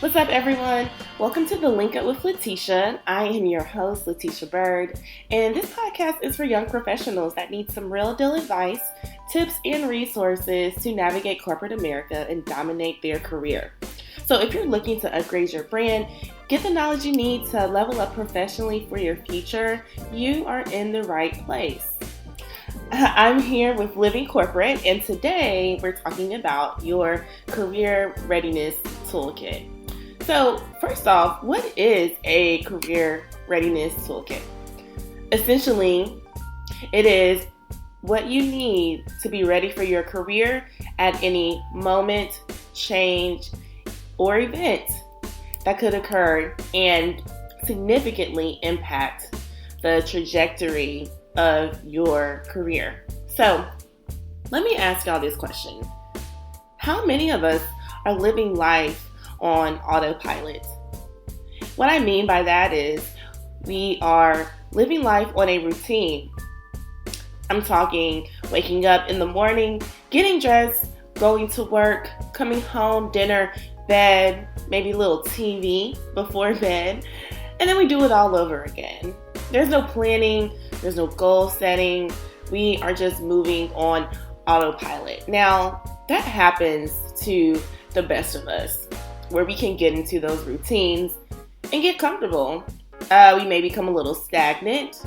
What's up, everyone? Welcome to the Link Up with Latesha. I am your host, Latesha Byrd, and this podcast is for young professionals that need some real deal advice, tips, and resources to navigate corporate America and dominate their career. So if you're looking to upgrade your brand, get the knowledge you need to level up professionally for your future, you are in the right place. I'm here with Living Corporate, and today we're talking about your Career Readiness Toolkit. So, first off, what is a Career Readiness Toolkit? Essentially, it is what you need to be ready for your career at any moment, change, or event that could occur and significantly impact the trajectory of your career. So, let me ask y'all this question. How many of us are living life on autopilot? What I mean by that is we are living life on a routine. I'm talking waking up in the morning, getting dressed, going to work, coming home, dinner, bed, maybe a little TV before bed, and then we do it all over again. There's no planning, there's no goal setting. We are just moving on autopilot. Now, that happens to the best of us, where we can get into those routines and get comfortable. We may become a little stagnant.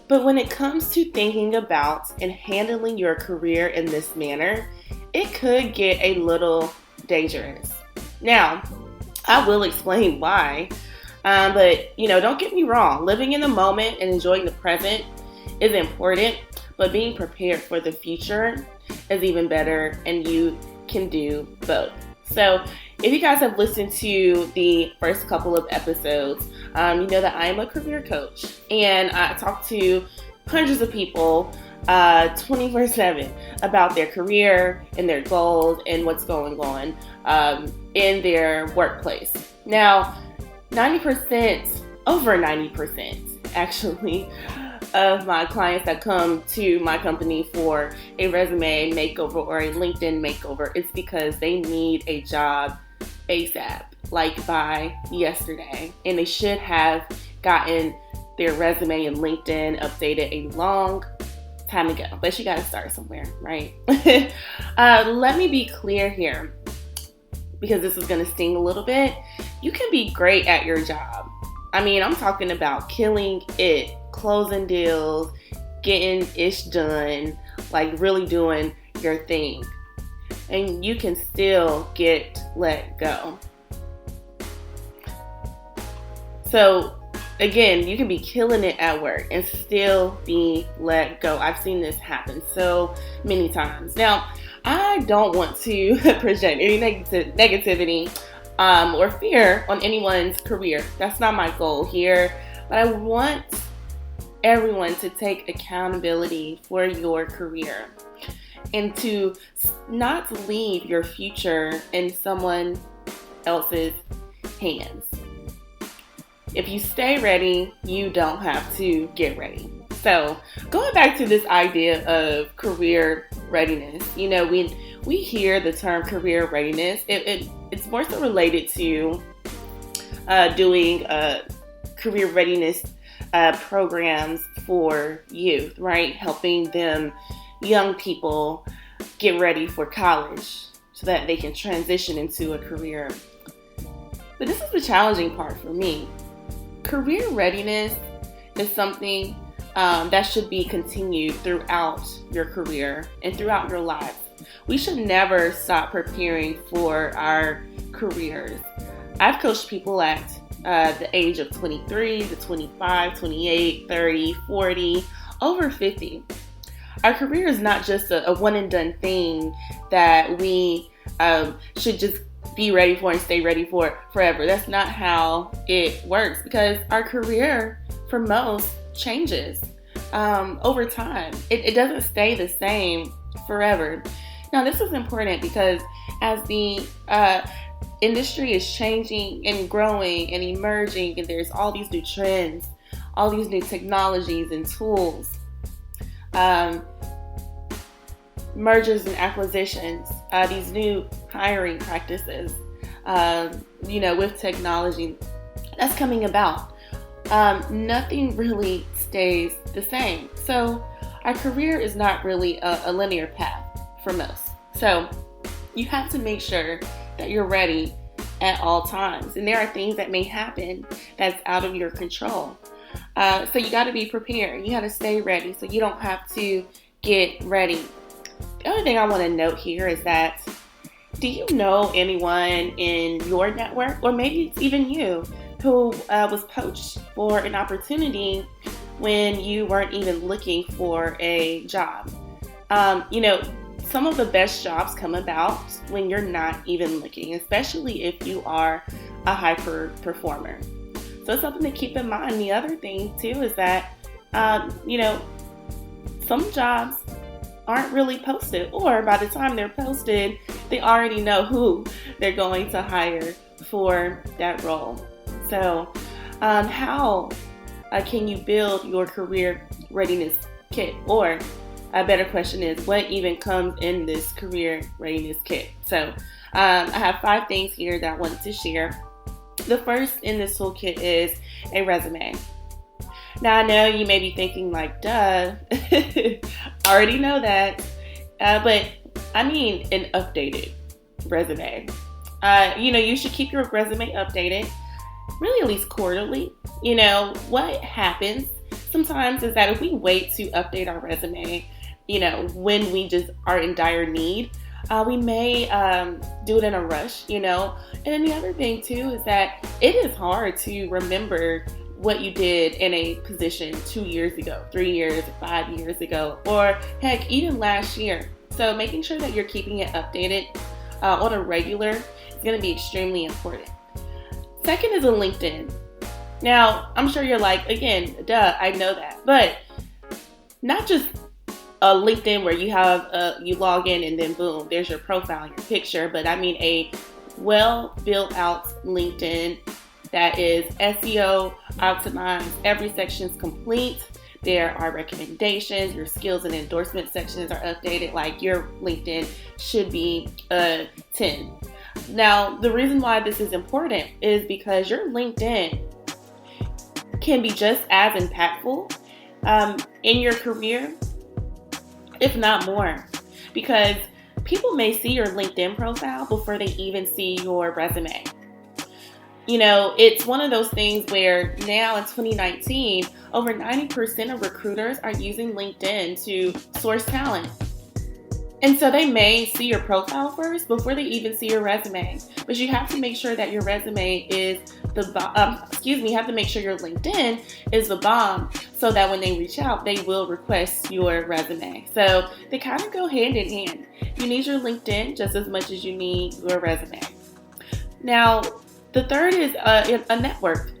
But when it comes to thinking about and handling your career in this manner, it could get a little dangerous. Now, I will explain why. But don't get me wrong. Living in the moment and enjoying the present is important, but being prepared for the future is even better, and you can do both. So if you guys have listened to the first couple of episodes, you know that I am a career coach, and I talk to hundreds of people 24/7 about their career and their goals and what's going on in their workplace. Now, 90%, over 90% actually, of my clients that come to my company for a resume makeover or a LinkedIn makeover, it's because they need a job ASAP, like by yesterday. And they should have gotten their resume and LinkedIn updated a long time ago. But you got to start somewhere, right? Let me be clear here, because this is going to sting a little bit. You can be great at your job. I mean, I'm talking about killing it, closing deals, getting ish done, like really doing your thing. And you can still get let go. So again, you can be killing it at work and still be let go. I've seen this happen so many times. Now, I don't want to project any negativity or fear on anyone's career. That's not my goal here. But I want everyone to take accountability for your career and to not leave your future in someone else's hands. If you stay ready, you don't have to get ready. So going back to this idea of career readiness, we hear the term career readiness. It's more so related to doing career readiness programs for youth, right? Helping them, young people, get ready for college so that they can transition into a career. But this is the challenging part for me. Career readiness is something that should be continued throughout your career and throughout your life. We should never stop preparing for our careers. I've coached people at the age of 23 to 25, 28, 30, 40, over 50. Our career is not just a one and done thing that we should just be ready for and stay ready for forever. That's not how it works, because our career for most changes over time. It doesn't stay the same forever. Now, this is important because as the industry is changing and growing and emerging, and there's all these new trends, all these new technologies and tools, mergers and acquisitions, these new hiring practices, with technology that's coming about. Nothing really stays the same. So our career is not really a linear path for most. So you have to make sure that you're ready at all times. And there are things that may happen that's out of your control. So you got to be prepared. You got to stay ready so you don't have to get ready. The other thing I want to note here is that, do you know anyone in your network, or maybe it's even you, who was poached for an opportunity when you weren't even looking for a job? Some of the best jobs come about when you're not even looking, especially if you are a high performer. So it's something to keep in mind. The other thing too is that, some jobs aren't really posted, or by the time they're posted, they already know who they're going to hire for that role. So how can you build your career readiness kit? Or a better question is, what even comes in this career readiness kit? So I have 5 things here that I wanted to share. The first in this toolkit is a resume. Now, I know you may be thinking like, duh, I already know that. But I mean an updated resume. You should keep your resume updated, really at least quarterly. What happens sometimes is that if we wait to update our resume, when we just are in dire need, we may do it in a rush, And then the other thing too is that it is hard to remember what you did in a position 2 years ago, 3 years, 5 years ago, or heck, even last year. So making sure that you're keeping it updated on a regular is going to be extremely important. Second is a LinkedIn. Now, I'm sure you're like, again, duh, I know that. But not just a LinkedIn where you log in and then boom, there's your profile and your picture. But I mean a well built out LinkedIn that is SEO optimized. Every section is complete. There are recommendations. Your skills and endorsement sections are updated. Like, your LinkedIn should be a 10. Now, the reason why this is important is because your LinkedIn can be just as impactful in your career, if not more, because people may see your LinkedIn profile before they even see your resume. It's one of those things where now in 2019, over 90% of recruiters are using LinkedIn to source talent. And so they may see your profile first before they even see your resume. But you have to make sure that your resume is you have to make sure your LinkedIn is the bomb, so that when they reach out, they will request your resume. So they kind of go hand in hand. You need your LinkedIn just as much as you need your resume. Now, the third is a network.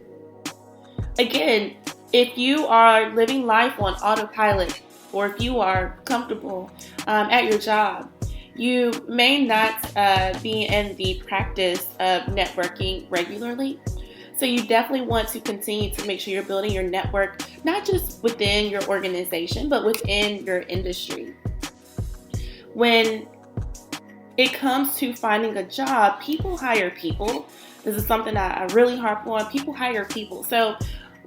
Again, if you are living life on autopilot, or if you are comfortable at your job, you may not be in the practice of networking regularly. So you definitely want to continue to make sure you're building your network, not just within your organization, but within your industry. When it comes to finding a job, people hire people. This is something I really harp on. People hire people. So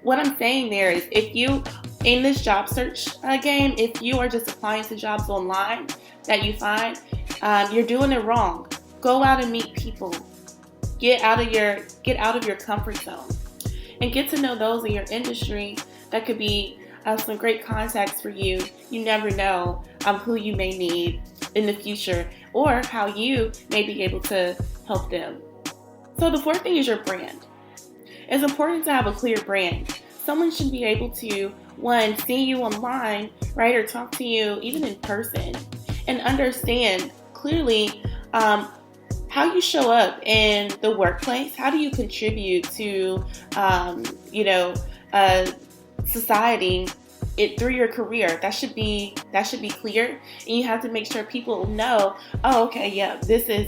what I'm saying there is, if you, in this job search game, if you are just applying to jobs online that you find, you're doing it wrong. Go out and meet people. Get out of your comfort zone and get to know those in your industry that could be some great contacts for you. You never know who you may need in the future, or how you may be able to help them. So the fourth thing is your brand. It's important to have a clear brand. Someone should be able to, one, see you online, right, or talk to you even in person, and understand clearly how you show up in the workplace. How do you contribute to, society through your career? That should be clear, and you have to make sure people know, oh, okay, yeah, this is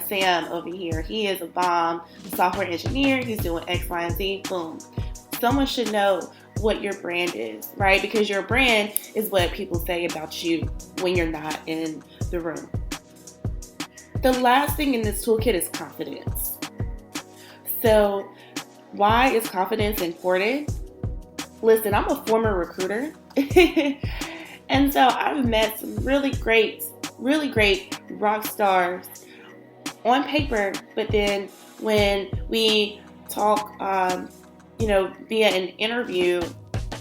Sam over here. He is a bomb software engineer. He's doing X, Y, and Z. Boom. Someone should know what your brand is, right? Because your brand is what people say about you when you're not in the room. The last thing in this toolkit is confidence. So why is confidence important? Listen, I'm a former recruiter. And so I've met some really great rock stars on paper, but then when we talk, via an interview,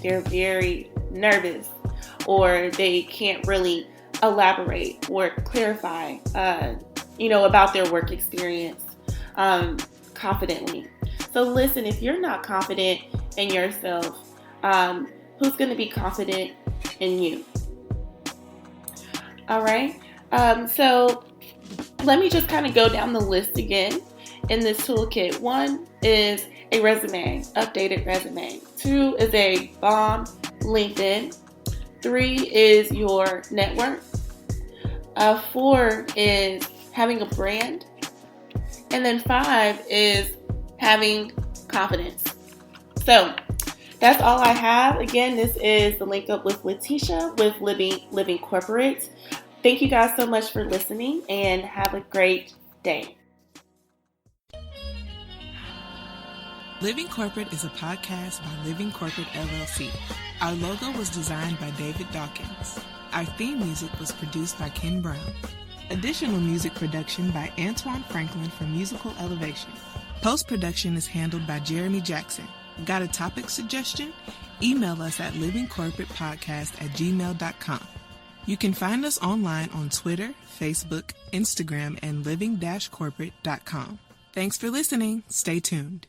they're very nervous, or they can't really elaborate or clarify, about their work experience confidently. So listen, if you're not confident in yourself, who's going to be confident in you? All right. So let me just kind of go down the list again in this toolkit. 1 is a resume, updated resume. 2 is a bomb LinkedIn. 3 is your network. 4 is having a brand. And then 5 is having confidence. So that's all I have. Again, this is the Link Up with Latesha with Living Corporate. Thank you guys so much for listening, and have a great day. Living Corporate is a podcast by Living Corporate LLC. Our logo was designed by David Dawkins. Our theme music was produced by Ken Brown. Additional music production by Antoine Franklin for Musical Elevation. Post-production is handled by Jeremy Jackson. Got a topic suggestion? Email us at livingcorporatepodcast@gmail.com. You can find us online on Twitter, Facebook, Instagram, and living-corporate.com. Thanks for listening. Stay tuned.